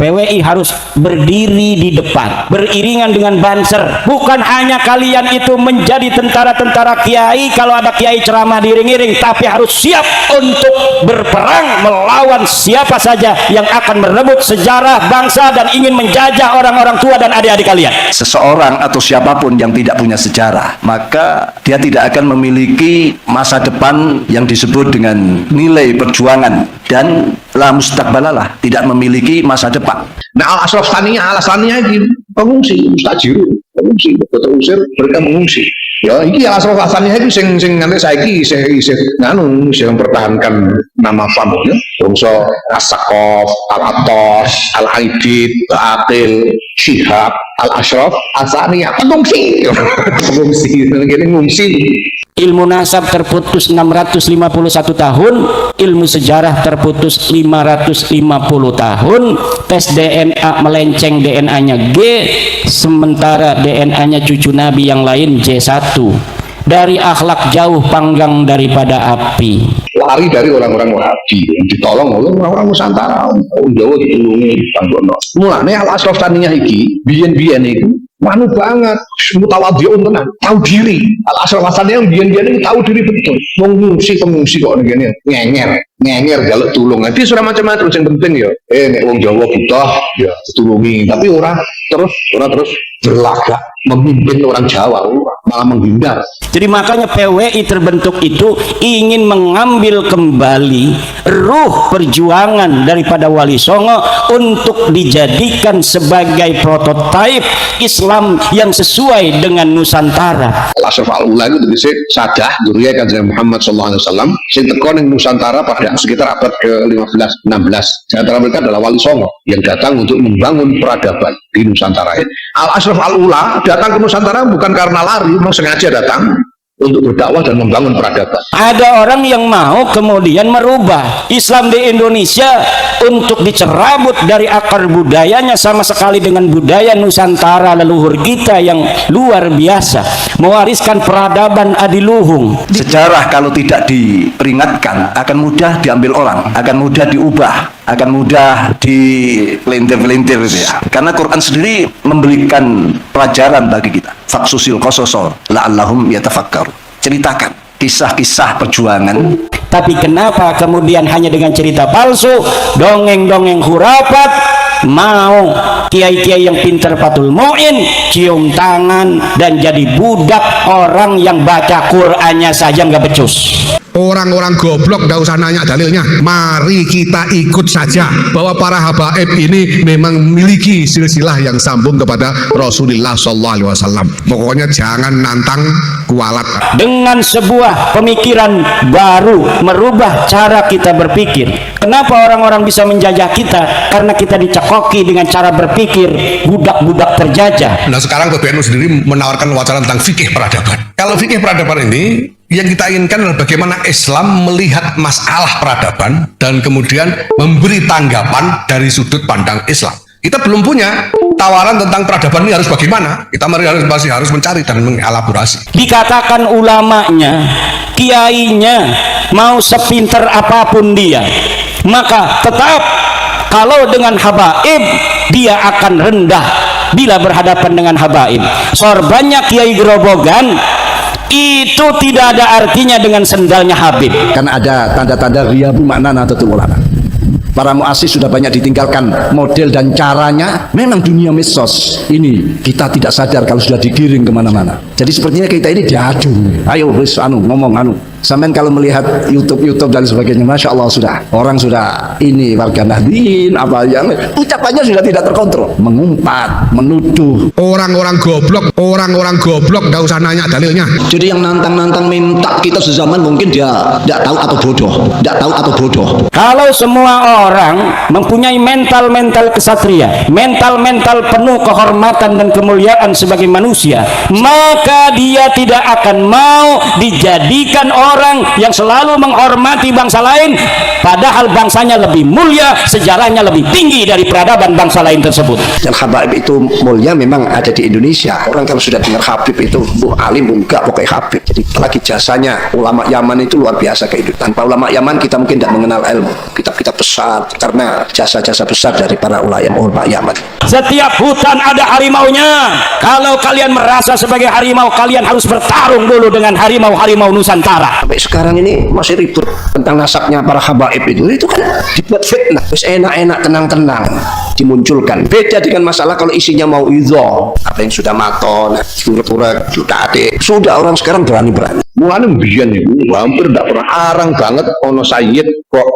PWI harus berdiri di depan, beriringan dengan banser. Bukan hanya kalian itu menjadi tentara-tentara kiai, kalau ada kiai ceramah diiring-iring, tapi harus siap untuk berperang melawan siapa saja yang akan merebut sejarah bangsa dan ingin menjajah orang-orang tua dan adik-adik kalian. Seseorang atau siapapun yang tidak punya sejarah, maka dia tidak akan memiliki masa depan yang disebut dengan nilai perjuangan, dan la mustaqbalalah, tidak memiliki masa depan. Nah, al-ashraf saniyah, alasannya ini pengungsi, mustajir, pengungsi, terusir mereka mengungsi. Ya, ini al-ashraf saniyah itu sing nanti saiki isih nganu sing mempertahankan nama pamungnya. Bangsa As-Saqaf, Al-Attas, Al-Aidid, Al-Aqil, Syihab, Al-Ashraf, Al-Saniyah, pengungsi. Pengungsi, ngene ngungsi. Ilmu nasab terputus 651 tahun, ilmu sejarah terputus 550 tahun, tes DNA melenceng DNA-nya G, sementara DNA-nya cucu Nabi yang lain J1. Dari akhlak jauh panggang daripada api. Lari dari orang-orang Wahabi, ditolong oleh orang-orang Nusantara, Jawa ditulungi, tanggono. Mulane al-ashraf saniyah iki, biyen-biyen iku manu banget, mutawadhiun tenan, tahu diri. Al-ashraf saniyah biyen-biyen iki tahu diri betul. Pengungsi kok ngene, ngenger jaluk tulung. Nanti surah macam-macam yang penting ya. Nek wong Jawa butuh ya ditulungi, tapi ora terus berlagak memimpin orang Jawa, malah menghindar. Jadi makanya PWI terbentuk itu ingin mengambil kembali ruh perjuangan daripada Wali Songo untuk dijadikan sebagai prototipe Islam yang sesuai dengan Nusantara. Al-Ashraf al-Ula itu dise sadah duriyah Kanjeng Muhammad sallallahu alaihi wasallam sing teko ning Nusantara pada sekitar abad ke-15 16. Di antara mereka adalah Wali Songo yang datang untuk membangun peradaban di Nusantara. Al-Ashraf al-Ula datang ke Nusantara bukan karena lari, memang sengaja datang untuk berdakwah dan membangun peradaban. Ada orang yang mau kemudian merubah Islam di Indonesia untuk dicerabut dari akar budayanya sama sekali dengan budaya Nusantara leluhur kita yang luar biasa, mewariskan peradaban adiluhung. Sejarah kalau tidak diperingatkan akan mudah diambil orang, akan mudah diubah, akan mudah dipelintir-pelintir gitu ya. Karena Quran sendiri memberikan pelajaran bagi kita. Faksusil qasasa la'allahum yatafakkaru. Ceritakan kisah-kisah perjuangan. Tapi kenapa kemudian hanya dengan cerita palsu, dongeng-dongeng hurapat, mau kiai-kiai yang pintar Fathul Mu'in cium tangan dan jadi budak orang yang baca Qur'annya saja nggak becus. Orang-orang goblok gak usah nanya dalilnya, mari kita ikut saja bahwa para habaib ini memang memiliki silsilah yang sambung kepada Rasulullah SAW. Pokoknya jangan nantang kualat. Dengan sebuah pemikiran baru merubah cara kita berpikir. Kenapa orang-orang bisa menjajah kita? Karena kita dicekoki dengan cara berpikir budak-budak terjajah. Nah sekarang PBNU sendiri menawarkan wacana tentang fikih peradaban. Kalau fikih peradaban ini yang kita inginkan adalah bagaimana Islam melihat masalah peradaban dan kemudian memberi tanggapan dari sudut pandang Islam. Kita belum punya tawaran tentang peradaban ini harus bagaimana. Kita masih harus mencari dan mengelaborasi. Dikatakan ulamanya, kiainya, mau sepinter apapun dia, maka tetap kalau dengan habaib dia akan rendah bila berhadapan dengan habaib. Sorbannya kiai gerobogan itu tidak ada artinya dengan sendalnya Habib. Kan ada tanda-tanda ghiyabu makna Nahdlatul Ulama. Para muassis sudah banyak ditinggalkan model dan caranya. Memang dunia medsos ini kita tidak sadar kalau sudah digiring kemana-mana. Jadi sepertinya kita ini diadu. Ayo wis ngomong Sampean kalau melihat YouTube dan sebagainya, masya Allah sudah orang sudah ini warga Nahdien apa yang ucapannya sudah tidak terkontrol, mengumpat, menuduh. Orang-orang goblok gak usah nanya dalilnya. Jadi yang nantang minta kita sezaman mungkin dia tidak tahu atau bodoh. Kalau semua orang mempunyai mental kesatria, mental penuh kehormatan dan kemuliaan sebagai manusia, maka dia tidak akan mau dijadikan orang yang selalu menghormati bangsa lain padahal bangsanya lebih mulia, sejarahnya lebih tinggi dari peradaban bangsa lain tersebut. Dan habaib itu mulia memang ada di Indonesia. Orang kalau sudah dengar Habib itu alim enggak pokoknya Habib. Jadi lagi jasanya ulama Yaman itu luar biasa kayak itu. Tanpa ulama Yaman kita mungkin tidak mengenal ilmu. Kitab-kitab besar karena jasa-jasa besar dari para ulama Yaman. Setiap hutan ada harimaunya. Kalau kalian merasa sebagai harimau, kalian harus bertarung dulu dengan harimau-harimau Nusantara. Sampai sekarang ini masih ribut tentang nasabnya para habaib itu kan dibuat fitnah. Terus enak-enak tenang-tenang dimunculkan. Beda dengan masalah kalau isinya mau idho, apa yang sudah maton, surat-surat, sudah adik. Sudah orang sekarang berani-berani. Mulane mbiyen niku hampir ndak pernah arang banget ono sayyid kok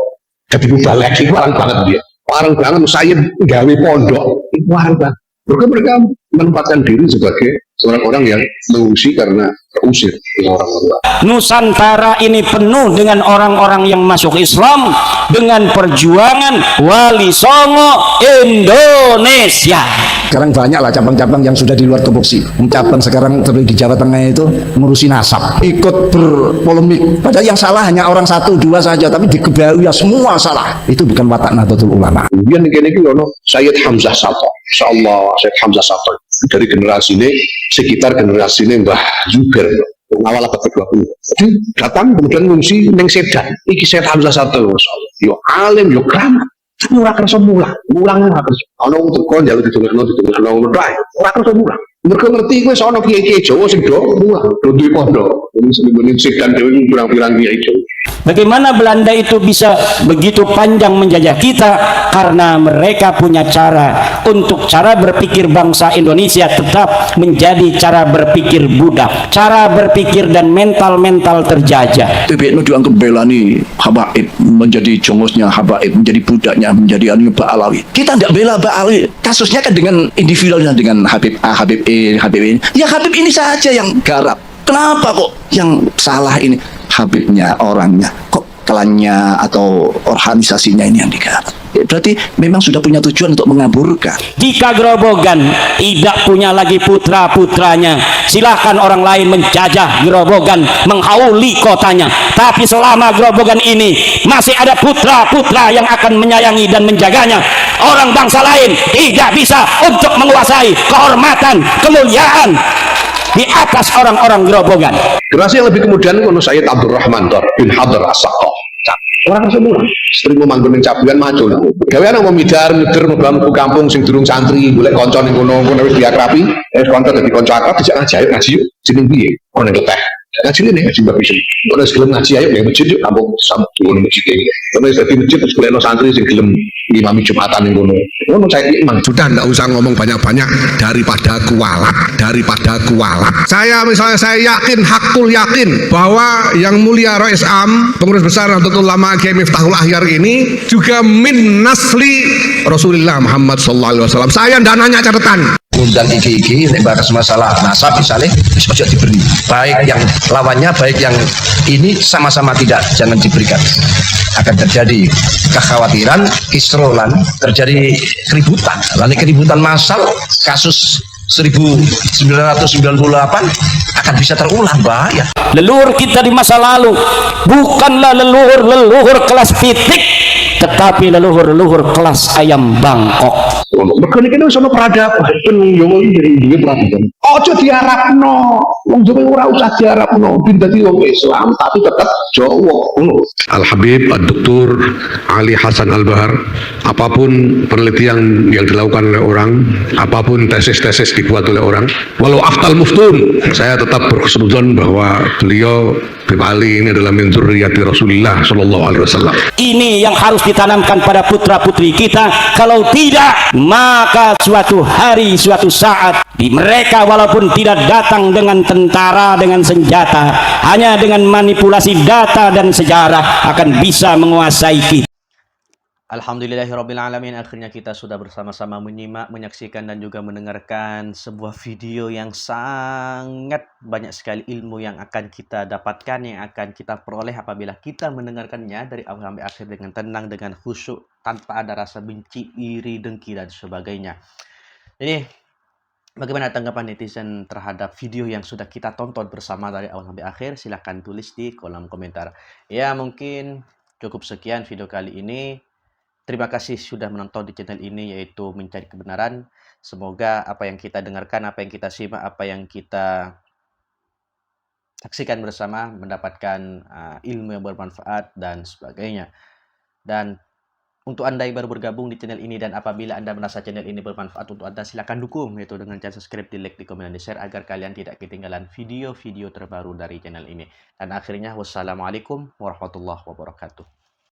jadi mubalek itu arang banget dia. Arang banget sayyid gawe pondok. Itu arang banget. Mereka menempatkan diri sebagai orang-orang yang mengungsi karena terusir oleh orang tua. Nusantara ini penuh dengan orang-orang yang masuk Islam dengan perjuangan Wali Songo Indonesia. Sekarang banyak lah cabang-cabang yang sudah di luar tupoksi. Cabang sekarang terus di Jawa Tengah itu ngurusi nasab, ikut berpolemik. Padahal yang salah hanya orang satu dua saja, tapi dikebaui ya semua salah. Itu bukan watak Nahdlatul Ulama. Kemudian ini ono Sayyid Hamzah Sato, Insyaallah Sayyid Hamzah Sato dari generasi ini sekitar generasi ini Mbah Zubair awal abad ke-20. Jadi datang kemudian ngungsi ning Sedan. Iki Sayyid Hamzah Sato, masyaallah. Yo alim yo keramat. Ora kersa mulang ora kersa. Ana wong teko njaluk ditunggu-tunggu ngono tok. Ora kersa mulang. Mergo ngerti kowe ana kiai-kiai Jawa sing do mulang, do duwe pondok. Wong sing Sedan dhewe pirang-pirang kiai Jawa. Bagaimana Belanda itu bisa begitu panjang menjajah kita? Karena mereka punya cara untuk cara berpikir bangsa Indonesia tetap menjadi cara berpikir budak, cara berpikir dan mental-mental terjajah. TBNU dianggap belani habaib, menjadi jongosnya habaib, menjadi budaknya, menjadi anu Mbak Alawi. Kita tidak bela Mbak Alawi. Kasusnya kan dengan individualnya, dengan Habib A, Habib E, Habib ini. Ya Habib ini saja yang garap. Kenapa kok yang salah ini Habibnya, orangnya? Kok klannya atau organisasinya ini yang digarap? Berarti memang sudah punya tujuan untuk mengaburkan. Jika Grobogan tidak punya lagi putra-putranya, silahkan orang lain menjajah Grobogan, menghauli kotanya. Tapi selama Grobogan ini masih ada putra-putra yang akan menyayangi dan menjaganya, orang bangsa lain tidak bisa untuk menguasai kehormatan, kemuliaan di atas orang-orang Grobogan. Generasi yang lebih kemudian ono Sayyid Abdurrahman bin Hadar As-Saqqaf. Orang semua sering memanggon ning cabuan macul. Gawean mau midar mider mlebu kampung sing durung santri, golek kanca ning kono wis diakrabi, kanca dadi kanca akrab dijak ngaji ayo ngaji yuk. Jeneng piye? Ono ning teh. Ngaji nih ngaji mbak bisa. Ono gelem ngaji ayo ning masjid yuk kampung sampun masjid iki. Ono dadi masjid terus golekno santri sing gelem ngimami Jumatan ning kono. Ono saya imam. Sudah tidak usah ngomong banyak-banyak daripada kualat. Saya yakin, hakul yakin bahwa yang mulia Rais Am, pengurus besar Nahdlatul Ulama Kiai Miftahul Ahyar ini juga min nasli Rasulullah Muhammad sallallahu alaihi wasallam. Saya ndak nanya catatan. Undang iki nek bahas masalah nasab misalnya wis ojo diberi. Baik yang lawannya, baik yang ini sama-sama tidak, jangan diberikan. Akan terjadi kekhawatiran, kisrolan, terjadi keributan. Lalu keributan massal kasus 1998 akan bisa terulang, bahaya. Leluhur kita di masa lalu bukanlah leluhur kelas pitik, tetapi leluhur kelas ayam Bangkok. Mergo niki wis ana peradaban yo duwe peradaban. Aja diarapno. Wong Jawa ora usah diarapno, ben dadi wong Islam tapi tetap Jawa. Al-Habib Ad-Doktor Ali Hasan Al-Bahar, apapun penelitian yang dilakukan oleh orang, apapun tesis-tesis dibuat oleh orang, walau aftal muftun, saya tetap berkesetujuan bahwa beliau Habib Ali ini adalah min dzurriyyati Rasulullah sallallahu alaihi wasallam. Ini yang harus ditanamkan pada putra-putri kita. Kalau tidak, maka suatu hari, suatu saat mereka walaupun tidak datang dengan tentara, dengan senjata, hanya dengan manipulasi data dan sejarah akan bisa menguasai kita. Alhamdulillahirrabbilalamin, akhirnya kita sudah bersama-sama menyimak, menyaksikan dan juga mendengarkan sebuah video yang sangat banyak sekali ilmu yang akan kita dapatkan, yang akan kita peroleh apabila kita mendengarkannya dari awal sampai akhir dengan tenang, dengan khusyuk, tanpa ada rasa benci, iri, dengki dan sebagainya. Jadi Bagaimana tanggapan netizen terhadap video yang sudah kita tonton bersama dari awal sampai akhir? Silahkan tulis di kolom komentar. Ya, mungkin cukup sekian video kali ini. Terima kasih sudah menonton di channel ini, yaitu Mencari Kebenaran. Semoga apa yang kita dengarkan, apa yang kita simak, apa yang kita saksikan bersama mendapatkan ilmu yang bermanfaat dan sebagainya. Dan untuk Anda yang baru bergabung di channel ini dan apabila Anda merasa channel ini bermanfaat untuk Anda, silakan dukung yaitu dengan cara subscribe, di like, di komen, dan di share agar kalian tidak ketinggalan video-video terbaru dari channel ini. Dan akhirnya wassalamualaikum warahmatullahi wabarakatuh.